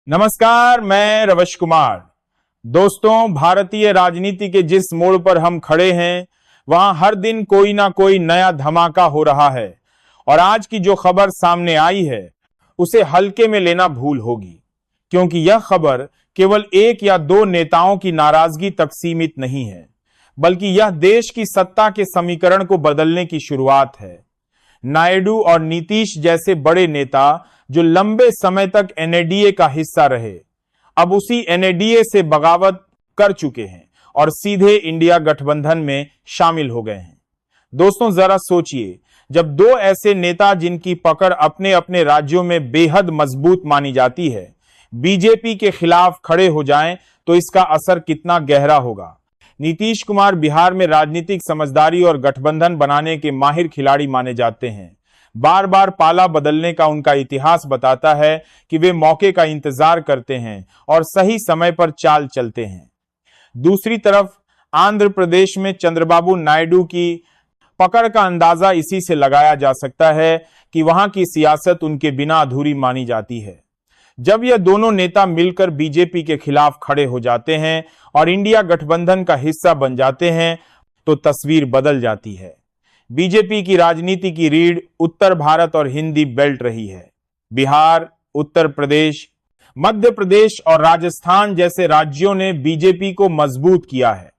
नमस्कार, मैं रवश कुमार। दोस्तों, भारतीय राजनीति के जिस मोड़ पर हम खड़े हैं वहां हर दिन कोई ना कोई नया धमाका हो रहा है और आज की जो खबर सामने आई है उसे हल्के में लेना भूल होगी, क्योंकि यह खबर केवल एक या दो नेताओं की नाराजगी तक सीमित नहीं है, बल्कि यह देश की सत्ता के समीकरण को बदलने की शुरुआत है। नायडू और नीतीश जैसे बड़े नेता जो लंबे समय तक एनडीए का हिस्सा रहे, अब उसी एनडीए से बगावत कर चुके हैं और सीधे इंडिया गठबंधन में शामिल हो गए हैं। दोस्तों, जरा सोचिए, जब दो ऐसे नेता जिनकी पकड़ अपने अपने राज्यों में बेहद मजबूत मानी जाती है, बीजेपी के खिलाफ खड़े हो जाएं, तो इसका असर कितना गहरा होगा। नीतीश कुमार बिहार में राजनीतिक समझदारी और गठबंधन बनाने के माहिर खिलाड़ी माने जाते हैं। बार बार पाला बदलने का उनका इतिहास बताता है कि वे मौके का इंतजार करते हैं और सही समय पर चाल चलते हैं। दूसरी तरफ आंध्र प्रदेश में चंद्रबाबू नायडू की पकड़ का अंदाजा इसी से लगाया जा सकता है कि वहां की सियासत उनके बिना अधूरी मानी जाती है। जब यह दोनों नेता मिलकर बीजेपी के खिलाफ खड़े हो जाते हैं और इंडिया गठबंधन का हिस्सा बन जाते हैं, तो तस्वीर बदल जाती है। बीजेपी की राजनीति की रीढ़ उत्तर भारत और हिंदी बेल्ट रही है। बिहार, उत्तर प्रदेश, मध्य प्रदेश और राजस्थान जैसे राज्यों ने बीजेपी को मजबूत किया है।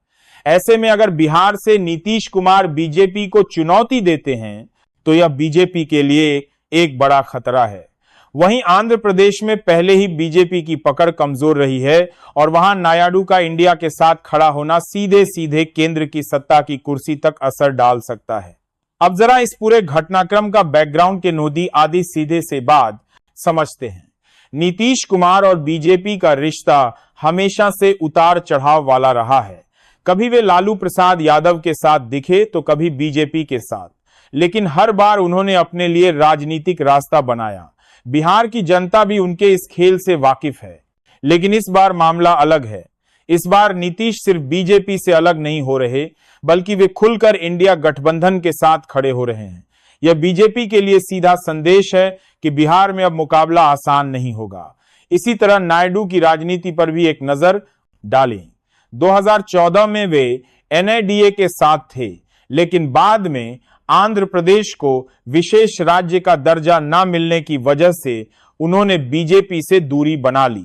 ऐसे में अगर बिहार से नीतीश कुमार बीजेपी को चुनौती देते हैं, तो यह बीजेपी के लिए एक बड़ा खतरा है। वहीं आंध्र प्रदेश में पहले ही बीजेपी की पकड़ कमजोर रही है और वहां नायडू का इंडिया के साथ खड़ा होना सीधे सीधे केंद्र की सत्ता की कुर्सी तक असर डाल सकता है। अब जरा इस पूरे घटनाक्रम का बैकग्राउंड के नोदी आदि सीधे से बात समझते हैं। नीतीश कुमार और बीजेपी का रिश्ता हमेशा से उतार चढ़ाव वाला रहा है। कभी वे लालू प्रसाद यादव के साथ दिखे तो कभी बीजेपी के साथ, लेकिन हर बार उन्होंने अपने लिए राजनीतिक रास्ता बनाया। बिहार की जनता भी उनके इस खेल से वाकिफ है, लेकिन इस बार मामला अलग है। इस बार नीतीश सिर्फ बीजेपी से अलग नहीं हो रहे, बल्कि वे खुलकर इंडिया गठबंधन के साथ खड़े हो रहे हैं। यह बीजेपी के लिए सीधा संदेश है कि बिहार में अब मुकाबला आसान नहीं होगा। इसी तरह नायडू की राजनीति पर भी एक नजर डालें। 2014 में वे एनडीए के साथ थे, लेकिन बाद में आंध्र प्रदेश को विशेष राज्य का दर्जा न मिलने की वजह से उन्होंने बीजेपी से दूरी बना ली।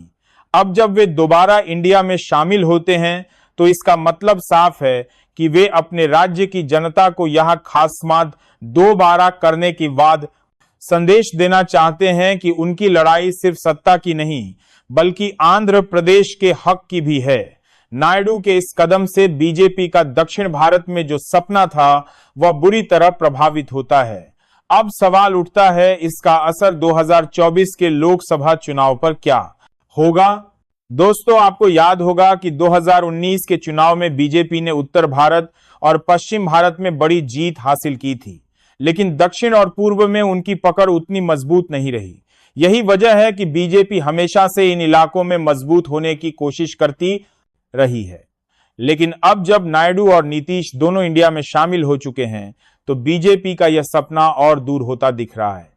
अब जब वे दोबारा इंडिया में शामिल होते हैं, तो इसका मतलब साफ है कि वे अपने राज्य की जनता को यहां खासमात दोबारा करने के बाद संदेश देना चाहते हैं कि उनकी लड़ाई सिर्फ सत्ता की नहीं, बल्कि आंध्र प्रदेश के हक की भी है। नायडू के इस कदम से बीजेपी का दक्षिण भारत में जो सपना था वह बुरी तरह प्रभावित होता है। अब सवाल उठता है, इसका असर 2024 के लोकसभा चुनाव पर क्या होगा। दोस्तों, आपको याद होगा कि 2019 के चुनाव में बीजेपी ने उत्तर भारत और पश्चिम भारत में बड़ी जीत हासिल की थी, लेकिन दक्षिण और पूर्व में उनकी पकड़ उतनी मजबूत नहीं रही। यही वजह है कि बीजेपी हमेशा से इन इलाकों में मजबूत होने की कोशिश करती रही है। लेकिन अब जब नायडू और नीतीश दोनों इंडिया में शामिल हो चुके हैं, तो बीजेपी का यह सपना और दूर होता दिख रहा है।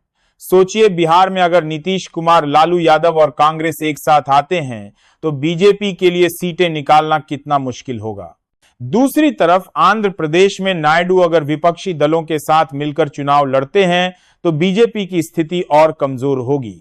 सोचिए, बिहार में अगर नीतीश कुमार, लालू यादव और कांग्रेस एक साथ आते हैं, तो बीजेपी के लिए सीटें निकालना कितना मुश्किल होगा। दूसरी तरफ आंध्र प्रदेश में नायडू अगर विपक्षी दलों के साथ मिलकर चुनाव लड़ते हैं, तो बीजेपी की स्थिति और कमजोर होगी।